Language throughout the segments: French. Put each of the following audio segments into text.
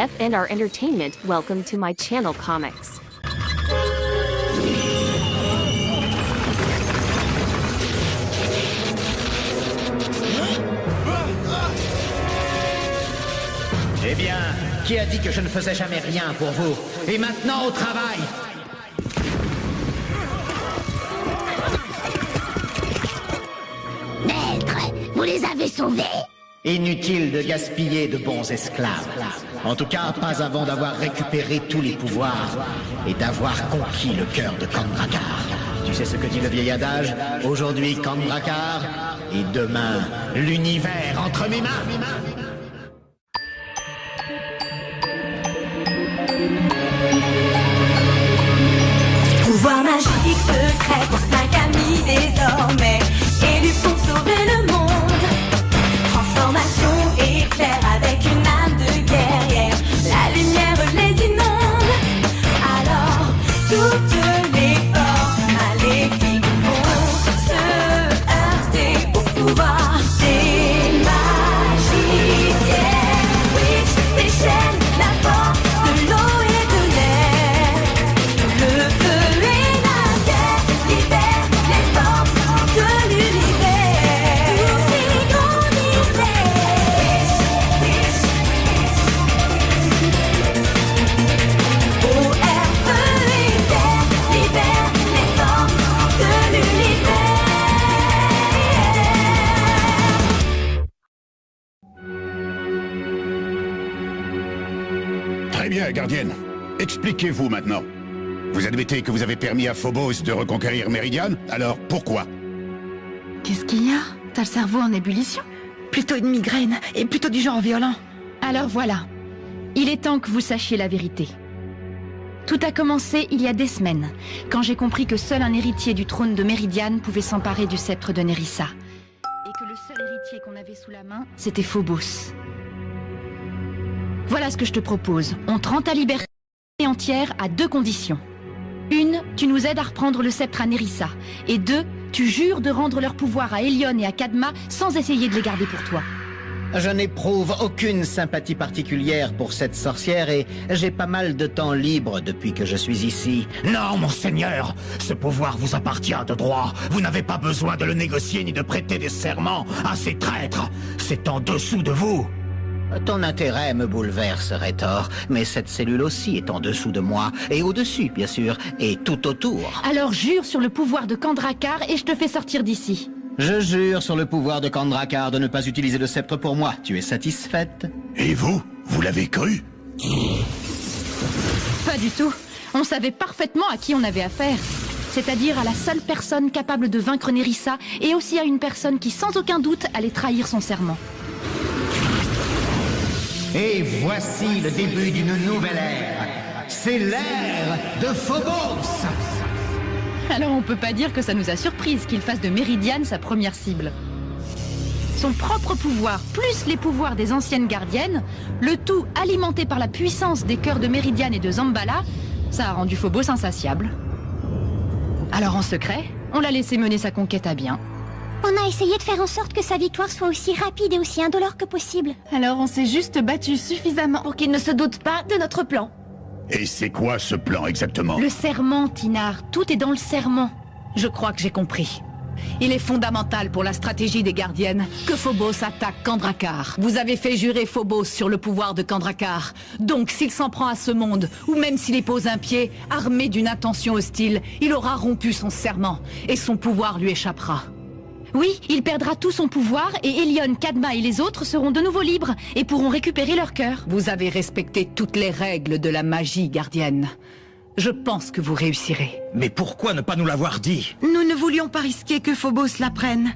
death and our entertainment, welcome to my channel Comics. Eh bien, qui a dit que je ne faisais jamais rien pour vous? Et maintenant au travail! Maître, vous les avez sauvés? Inutile de gaspiller de bons esclaves. En tout cas, pas avant d'avoir récupéré tous les pouvoirs et d'avoir conquis le cœur de Kandrakar. Tu sais ce que dit le vieil adage? Aujourd'hui Kandrakar et demain l'univers entre mes mains. Pouvoir magique secret pour 5 amis désormais, élus pour sauver le monde. Transformation éclair avec une âme de guerrière, la lumière les inonde. Alors toutes les forces maléfiques vont se heurter au pouvoir des magiciens. Witch déchaîne la force de l'eau et de l'air. Le feu et la terre libèrent les forces de l'univers. Tous grands mystères. Eau, air, feu et terre libèrent les forces de l'univers. Très bien, gardienne. Expliquez-vous maintenant. Vous admettez que vous avez permis à Phobos de reconquérir Meridian, alors pourquoi? Qu'est-ce qu'il y a? T'as le cerveau en ébullition? Plutôt une migraine, et plutôt du genre violent. Alors voilà. Il est temps que vous sachiez la vérité. Tout a commencé il y a des semaines, quand j'ai compris que seul un héritier du trône de Meridian pouvait s'emparer du sceptre de Nerissa. Et que le seul héritier qu'on avait sous la main, c'était Phobos. Voilà ce que je te propose. On te rend ta liberté entière à 2 conditions. 1, tu nous aides à reprendre le sceptre à Nerissa. Et 2, tu jures de rendre leur pouvoir à Elion et à Kadma sans essayer de les garder pour toi. Je n'éprouve aucune sympathie particulière pour cette sorcière et j'ai pas mal de temps libre depuis que je suis ici. Non, monseigneur, ce pouvoir vous appartient de droit. Vous n'avez pas besoin de le négocier ni de prêter des serments à ces traîtres. C'est en dessous de vous. Ton intérêt me bouleverse, Rétor, mais cette cellule aussi est en dessous de moi, et au-dessus, bien sûr, et tout autour. Alors jure sur le pouvoir de Kandrakar et je te fais sortir d'ici. Je jure sur le pouvoir de Kandrakar de ne pas utiliser le sceptre pour moi. Tu es satisfaite? Et vous? Vous l'avez cru? Pas du tout. On savait parfaitement à qui on avait affaire. C'est-à-dire à la seule personne capable de vaincre Nerissa et aussi à une personne qui sans aucun doute allait trahir son serment. Et voici le début d'une nouvelle ère. C'est l'ère de Phobos. Alors on peut pas dire que ça nous a surprise qu'il fasse de Meridian sa première cible. Son propre pouvoir, plus les pouvoirs des anciennes gardiennes, le tout alimenté par la puissance des cœurs de Meridian et de Zambala, ça a rendu Phobos insatiable. Alors en secret, on l'a laissé mener sa conquête à bien. On a essayé de faire en sorte que sa victoire soit aussi rapide et aussi indolore que possible. Alors on s'est juste battu suffisamment pour qu'il ne se doute pas de notre plan. Et c'est quoi ce plan exactement? Le serment, Tinar, tout est dans le serment. Je crois que j'ai compris. Il est fondamental pour la stratégie des gardiennes que Phobos attaque Kandrakar. Vous avez fait jurer Phobos sur le pouvoir de Kandrakar. Donc s'il s'en prend à ce monde, ou même s'il y pose un pied, armé d'une intention hostile, il aura rompu son serment, et son pouvoir lui échappera. Oui, il perdra tout son pouvoir et Elion, Kadma et les autres seront de nouveau libres et pourront récupérer leur cœur. Vous avez respecté toutes les règles de la magie gardienne. Je pense que vous réussirez. Mais pourquoi ne pas nous l'avoir dit? Nous ne voulions pas risquer que Phobos la prenne.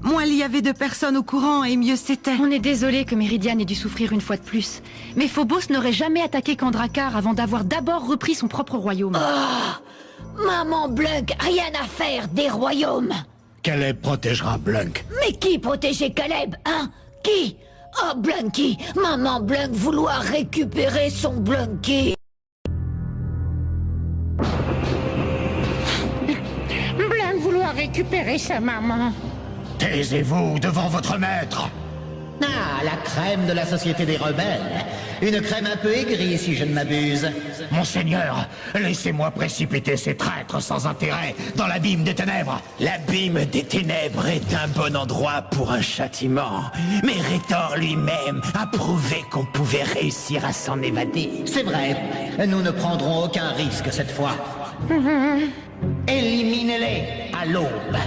Moins il y avait de personnes au courant et mieux c'était. On est désolé que Meridian ait dû souffrir une fois de plus. Mais Phobos n'aurait jamais attaqué Kandrakar avant d'avoir d'abord repris son propre royaume. Oh, Maman Blunk, rien à faire des royaumes. Caleb protégera Blunk. Mais qui protégeait Caleb, hein? Qui? Oh, Blunky, Maman Blunk vouloir récupérer son Blunky. Blunk vouloir récupérer sa maman. Taisez-vous devant votre maître. Ah, la crème de la société des rebelles. Une crème un peu aigrie, si je ne m'abuse. Monseigneur, laissez-moi précipiter ces traîtres sans intérêt dans l'abîme des ténèbres. L'abîme des ténèbres est un bon endroit pour un châtiment. Mais Rétor lui-même a prouvé qu'on pouvait réussir à s'en évader. C'est vrai, nous ne prendrons aucun risque cette fois. Éliminez-les à l'aube.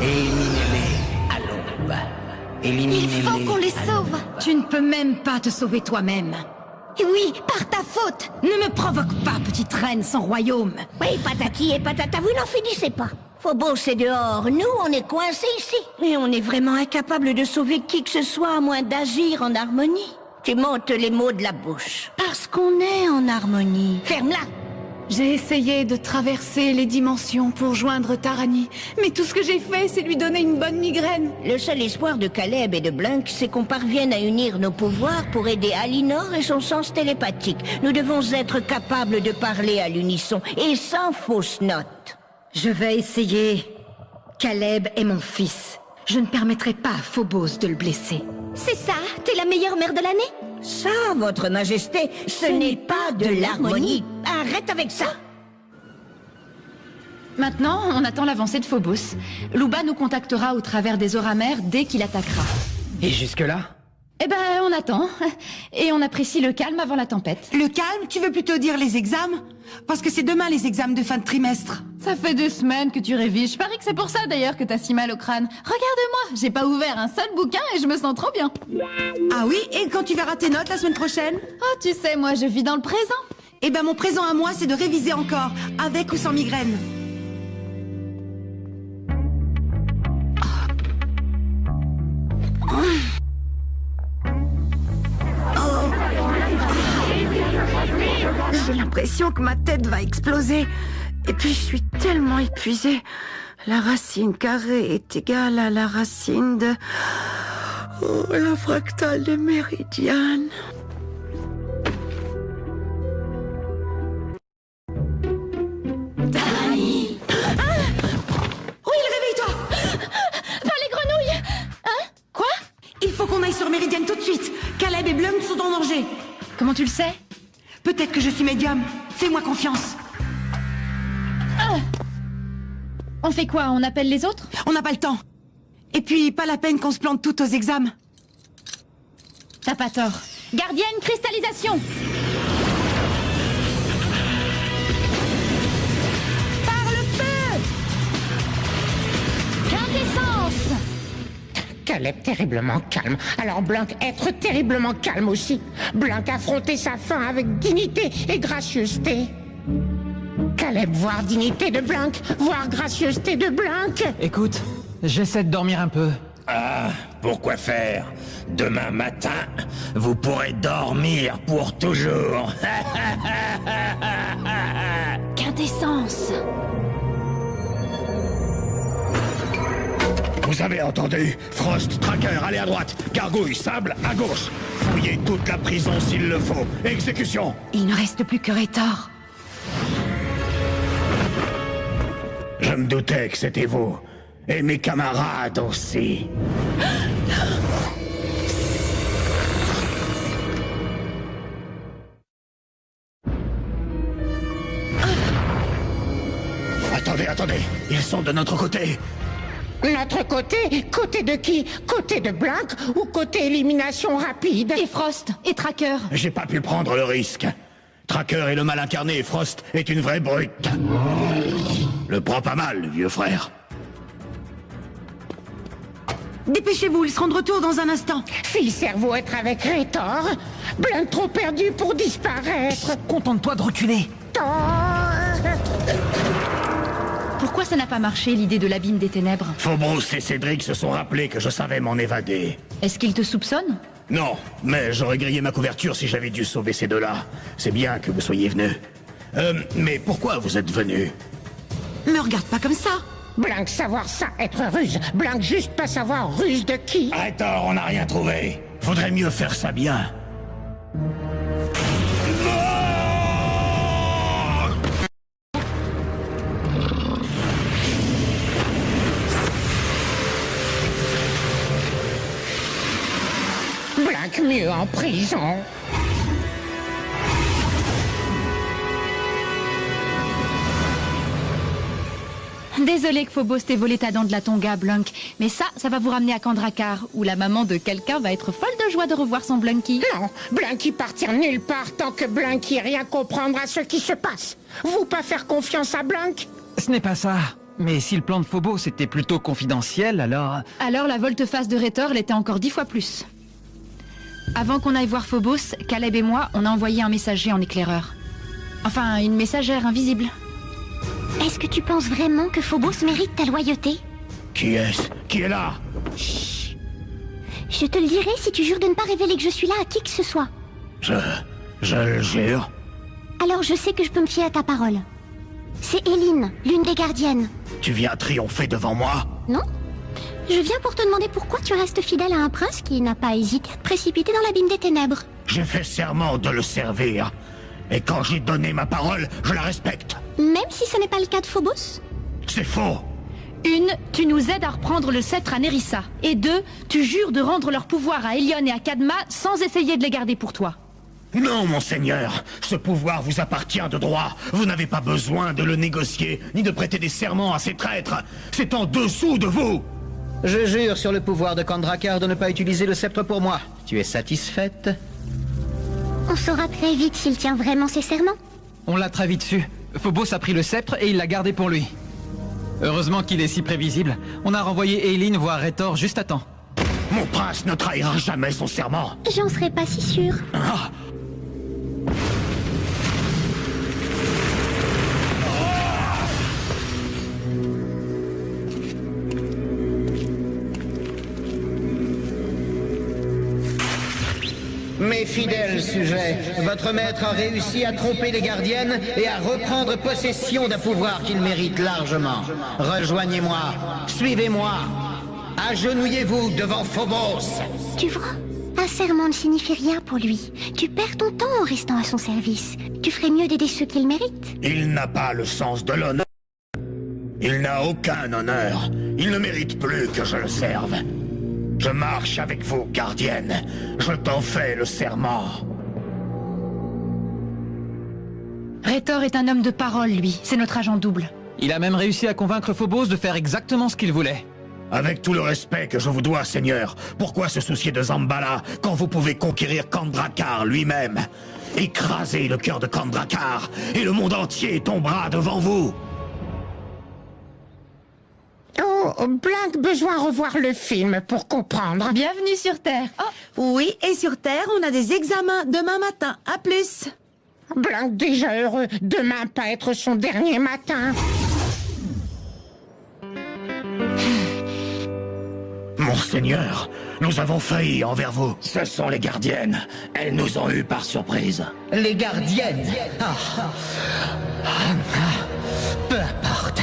Éliminez-les à l'aube. Éliminez-les. Il faut qu'on les sauve. Tu ne peux même pas te sauver toi-même. Oui, par ta faute. Ne me provoque pas, petite reine sans royaume. Oui, patati et patata, vous n'en finissez pas. Phobos est dehors, nous on est coincés ici. Mais on est vraiment incapable de sauver qui que ce soit à moins d'agir en harmonie. Tu montes les mots de la bouche. Parce qu'on est en harmonie. Ferme-la. J'ai essayé de traverser les dimensions pour joindre Tarani, mais tout ce que j'ai fait, c'est lui donner une bonne migraine. Le seul espoir de Caleb et de Blunk, c'est qu'on parvienne à unir nos pouvoirs pour aider Alinor et son sens télépathique. Nous devons être capables de parler à l'unisson, et sans fausses notes. Je vais essayer. Caleb est mon fils. Je ne permettrai pas à Phobos de le blesser. C'est ça? T'es la meilleure mère de l'année? Ça, votre majesté, ce n'est pas de l'harmonie. Arrête avec ça. Maintenant, on attend l'avancée de Phobos. Luba nous contactera au travers des auramères dès qu'il attaquera. Et jusque-là? Eh ben, on attend. Et on apprécie le calme avant la tempête. Le calme, tu veux plutôt dire les examens? Parce que c'est demain les examens de fin de trimestre. Ça fait 2 semaines que tu révises. Je parie que c'est pour ça d'ailleurs que t'as si mal au crâne. Regarde-moi, j'ai pas ouvert un seul bouquin et je me sens trop bien. Ah oui? Et quand tu verras tes notes la semaine prochaine? Oh, tu sais, moi je vis dans le présent. Eh ben mon présent à moi, c'est de réviser encore, avec ou sans migraine. J'ai l'impression que ma tête va exploser. Et puis je suis tellement épuisée. La racine carrée est égale à la racine de... Oh, la fractale de Méridiane. Dani! Oui, réveille-toi! Pas les grenouilles! Hein? Quoi? Il faut qu'on aille sur Méridiane tout de suite. Caleb et Blum sont en danger. Comment tu le sais? Peut-être que je suis médium. Fais-moi confiance. On fait quoi? On appelle les autres? On n'a pas le temps. Et puis, pas la peine qu'on se plante toutes aux examens. T'as pas tort. Gardienne, cristallisation! Par le feu! Quintessence! Caleb terriblement calme. Alors Blunk être terriblement calme aussi. Blunk affronter sa fin avec dignité et gracieuseté. Caleb voir dignité de Blunk, voir gracieuseté de Blunk. Écoute, j'essaie de dormir un peu. Ah, pourquoi faire? Demain matin, vous pourrez dormir pour toujours. Quintessence! Vous avez entendu? Frost, Tracker, allez à droite. Gargouille, Sable, à gauche. Fouillez toute la prison s'il le faut. Exécution! Il ne reste plus que Rétor. Je me doutais que c'était vous. Et mes camarades aussi. Attendez, ils sont de notre côté. Notre côté? Côté de qui? Côté de Blunk ou côté élimination rapide? Et Frost? Et Tracker? J'ai pas pu prendre le risque. Tracker est le mal incarné et Frost est une vraie brute. Le prends pas mal, le vieux frère. Dépêchez-vous, ils seront de retour dans un instant. Fille cerveau être avec Rétor? Blunk trop perdu pour disparaître. Contente-toi de reculer. Pourquoi ça n'a pas marché, l'idée de l'abîme des ténèbres? Phobos et Cédric se sont rappelés que je savais m'en évader. Est-ce qu'ils te soupçonnent? Non, mais j'aurais grillé ma couverture si j'avais dû sauver ces deux-là. C'est bien que vous soyez venus. Mais pourquoi vous êtes venus? Me regarde pas comme ça. Blunk savoir ça, être ruse. Blunk juste pas savoir ruse de qui. Rétor, on n'a rien trouvé. Faudrait mieux faire ça bien. en prison. Désolé que Phobos t'ait volé ta dent de la Tonga, Blunk. Mais ça va vous ramener à Kandrakar, où la maman de quelqu'un va être folle de joie de revoir son Blunky. Non, Blunky partir nulle part tant que Blunky rien comprendre à ce qui se passe. Vous pas faire confiance à Blunk? Ce n'est pas ça. Mais si le plan de Phobos était plutôt confidentiel, alors... Alors la volte-face de Rhétor l'était encore 10 fois plus. Avant qu'on aille voir Phobos, Caleb et moi, on a envoyé un messager en éclaireur. Enfin, une messagère invisible. Est-ce que tu penses vraiment que Phobos mérite ta loyauté? Qui est-ce? Qui est là? Chut. Je te le dirai si tu jures de ne pas révéler que je suis là à qui que ce soit. Je le jure. Alors je sais que je peux me fier à ta parole. C'est Eileen, l'une des gardiennes. Tu viens triompher devant moi? Non. Je viens pour te demander pourquoi tu restes fidèle à un prince qui n'a pas hésité à te précipiter dans l'abîme des ténèbres. J'ai fait serment de le servir. Et quand j'ai donné ma parole, je la respecte. Même si ce n'est pas le cas de Phobos? C'est faux. 1, tu nous aides à reprendre le sceptre à Nerissa. Et 2, tu jures de rendre leur pouvoir à Elion et à Kadma sans essayer de les garder pour toi. Non, monseigneur. Ce pouvoir vous appartient de droit. Vous n'avez pas besoin de le négocier, ni de prêter des serments à ces traîtres. C'est en dessous de vous. Je jure sur le pouvoir de Kandrakar de ne pas utiliser le sceptre pour moi. Tu es satisfaite? On saura très vite s'il tient vraiment ses serments. On l'a très vite su. Phobos a pris le sceptre et il l'a gardé pour lui. Heureusement qu'il est si prévisible. On a renvoyé Eileen voir Rhétor juste à temps. Mon prince ne trahira jamais son serment. J'en serais pas si sûre. Ah. Mes fidèles sujets, votre maître a réussi à tromper les gardiennes et à reprendre possession d'un pouvoir qu'il mérite largement. Rejoignez-moi, suivez-moi, agenouillez-vous devant Phobos. Tu vois, un serment ne signifie rien pour lui. Tu perds ton temps en restant à son service. Tu ferais mieux d'aider ceux qu'il mérite. Il n'a pas le sens de l'honneur. Il n'a aucun honneur. Il ne mérite plus que je le serve. Je marche avec vous, gardienne. Je t'en fais le serment. Rhétor est un homme de parole, lui. C'est notre agent double. Il a même réussi à convaincre Phobos de faire exactement ce qu'il voulait. Avec tout le respect que je vous dois, Seigneur, pourquoi se soucier de Zambala quand vous pouvez conquérir Kandrakar lui-même? Écrasez le cœur de Kandrakar et le monde entier tombera devant vous. Oh, Blunk besoin revoir le film pour comprendre. Bienvenue sur Terre. Oh. Oui, et sur Terre, on a des examens demain matin. À plus. Blunk déjà heureux. Demain pas être son dernier matin. Monseigneur, nous avons failli envers vous. Ce sont les gardiennes. Elles nous ont eu par surprise. Les gardiennes? Peu importe.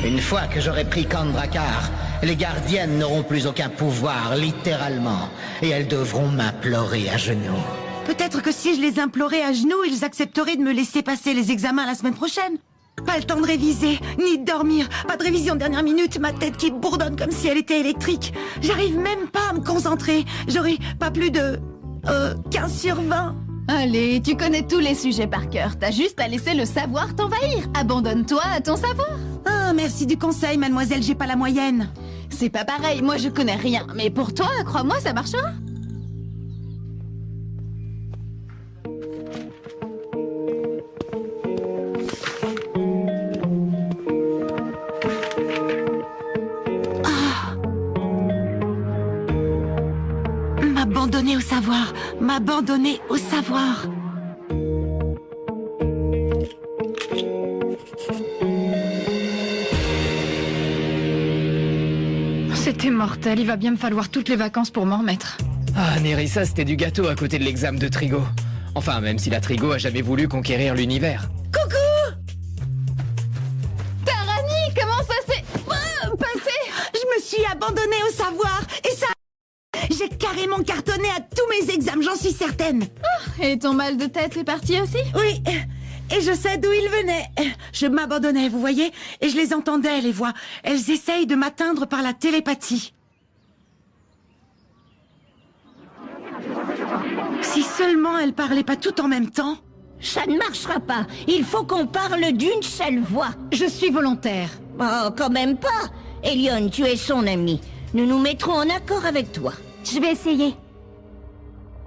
Une fois que j'aurai pris Kandrakar, les gardiennes n'auront plus aucun pouvoir, littéralement. Et elles devront m'implorer à genoux. Peut-être que si je les implorais à genoux, ils accepteraient de me laisser passer les examens la semaine prochaine. Pas le temps de réviser, ni de dormir. Pas de révision de dernière minute, ma tête qui bourdonne comme si elle était électrique. J'arrive même pas à me concentrer. J'aurai pas plus de... 15 sur 20. Allez, tu connais tous les sujets par cœur. T'as juste à laisser le savoir t'envahir. Abandonne-toi à ton savoir. Ah, merci du conseil, mademoiselle, j'ai pas la moyenne. C'est pas pareil, moi je connais rien. Mais pour toi, crois-moi, ça marchera. M'abandonner au savoir, m'abandonner au savoir. C'était mortel, il va bien me falloir toutes les vacances pour m'en remettre. Ah, Nerissa, c'était du gâteau à côté de l'examen de Trigo. Enfin, même si la Trigo a jamais voulu conquérir l'univers. Coucou! Tarani, comment ça s'est passé? Je me suis abandonnée au savoir et ça... J'ai carrément cartonné à tous mes examens, j'en suis certaine. Oh, et ton mal de tête est parti aussi? Oui, Et je sais d'où ils venaient. Je m'abandonnais, vous voyez, et je les entendais, les voix. Elles essayent de m'atteindre par la télépathie. Si seulement elles parlaient pas toutes en même temps. Ça ne marchera pas. Il faut qu'on parle d'une seule voix. Je suis volontaire. Oh, quand même pas. Elion, tu es son ami. Nous nous mettrons en accord avec toi. Je vais essayer.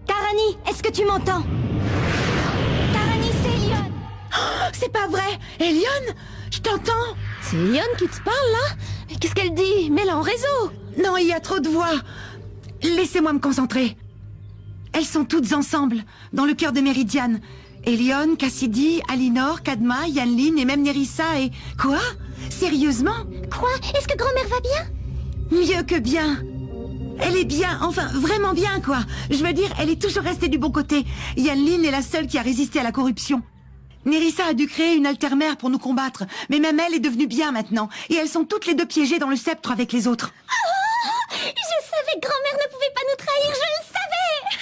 Tarani, est-ce que tu m'entends? Tarani, c'est Elion. Oh, c'est pas vrai. Elion, je t'entends. C'est Elion qui te parle, là? Qu'est-ce qu'elle dit? Mets-la en réseau. Non, il y a trop de voix. Laissez-moi me concentrer. Elles sont toutes ensemble, dans le cœur de Méridiane. Elion, Cassidy, Alinor, Kadma, Yanlin et même Nerissa et... Quoi? Sérieusement? Quoi? Est-ce que grand-mère va bien? Mieux que bien. Elle est bien, enfin vraiment bien quoi. Je veux dire, elle est toujours restée du bon côté. Yanlin est la seule qui a résisté à la corruption. Nerissa a dû créer une altermère pour nous combattre, mais même elle est devenue bien maintenant. Et elles sont toutes les deux piégées dans le sceptre avec les autres. Oh, je savais que grand-mère ne pouvait pas nous trahir, je le savais.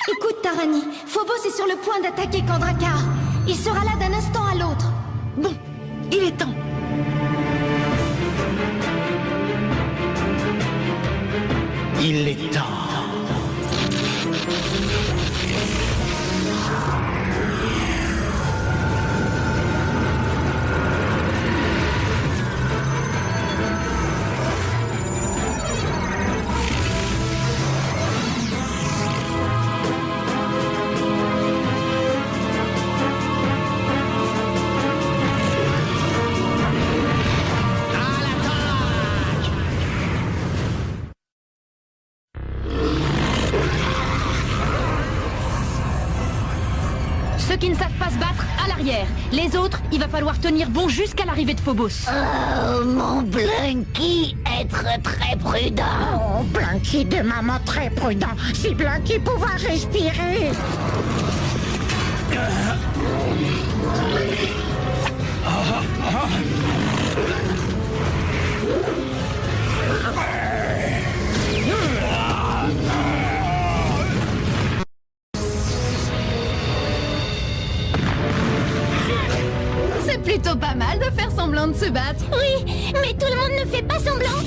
Écoute Tarani, Phobos est sur le point d'attaquer Kandrakar. Il sera là d'un instant à l'autre. Bon, il est temps. Il est temps. Ceux qui ne savent pas se battre, à l'arrière. Les autres, il va falloir tenir bon jusqu'à l'arrivée de Phobos. Oh, mon Blinky, être très prudent. Oh, Blinky de maman très prudent. Si Blinky pouvait respirer. C'est plutôt pas mal de faire semblant de se battre. Oui, mais tout le monde ne fait pas semblant.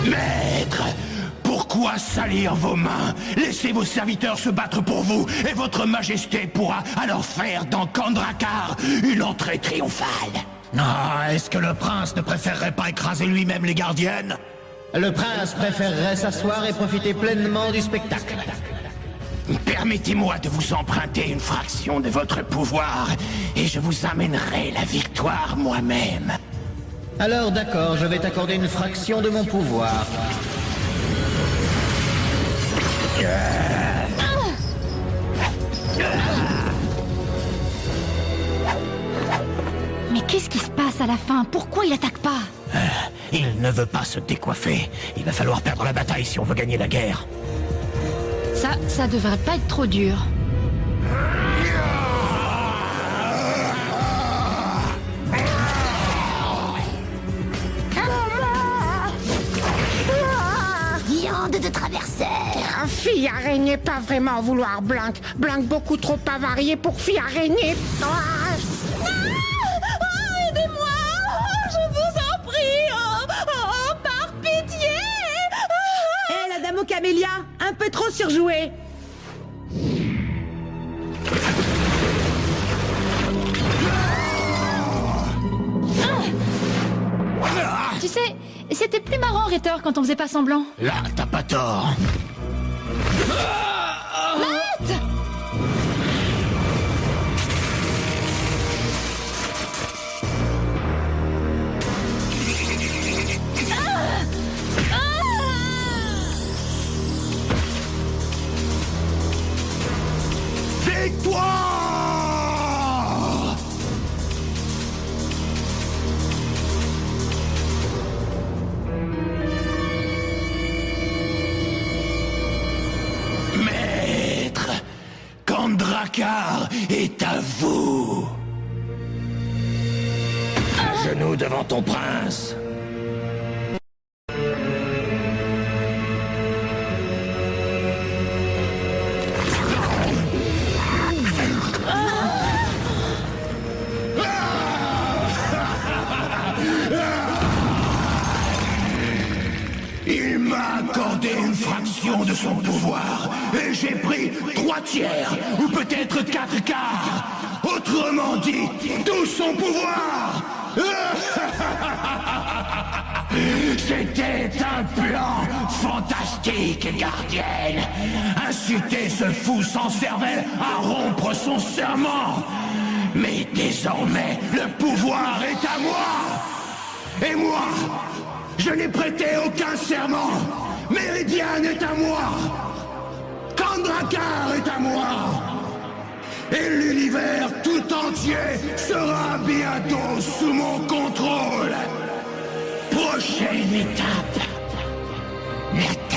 Maître, pourquoi salir vos mains? Laissez vos serviteurs se battre pour vous, et votre majesté pourra alors faire dans Kandrakar une entrée triomphale. Ah, est-ce que le prince ne préférerait pas écraser lui-même les gardiennes? Le prince préférerait s'asseoir et profiter pleinement du spectacle. Permettez-moi de vous emprunter une fraction de votre pouvoir, et je vous amènerai la victoire moi-même. Alors d'accord, je vais t'accorder une fraction de mon pouvoir. Mais qu'est-ce qui se passe à la fin? Pourquoi il attaque pas? Il ne veut pas se décoiffer. Il va falloir perdre la bataille si on veut gagner la guerre. Ça devrait pas être trop dur. Viande de traverseur. Fille araignée, pas vraiment vouloir Blanc. Blanc beaucoup trop avarié pour fille araignée. Aidez-moi! Je vous en prie! Par pitié! Hé, la dame aux camélias, un peu trop surjouée. Tu sais, c'était plus marrant, Rhétor, quand on faisait pas semblant. Là, t'as pas tort. Matt! Victoire! Maître, Kandrakar est à vous. À genoux devant ton prince. fraction de son pouvoir. Et j'ai pris 3 tiers, ou peut-être 4 quarts. Autrement dit, tout son pouvoir. C'était un plan fantastique, gardienne. Inciter ce fou sans cervelle à rompre son serment. Mais désormais, le pouvoir est à moi. Et moi, je n'ai prêté aucun serment. Meridian est à moi. Kandrakar est à moi. Et l'univers tout entier sera bientôt sous mon contrôle. Prochaine étape, la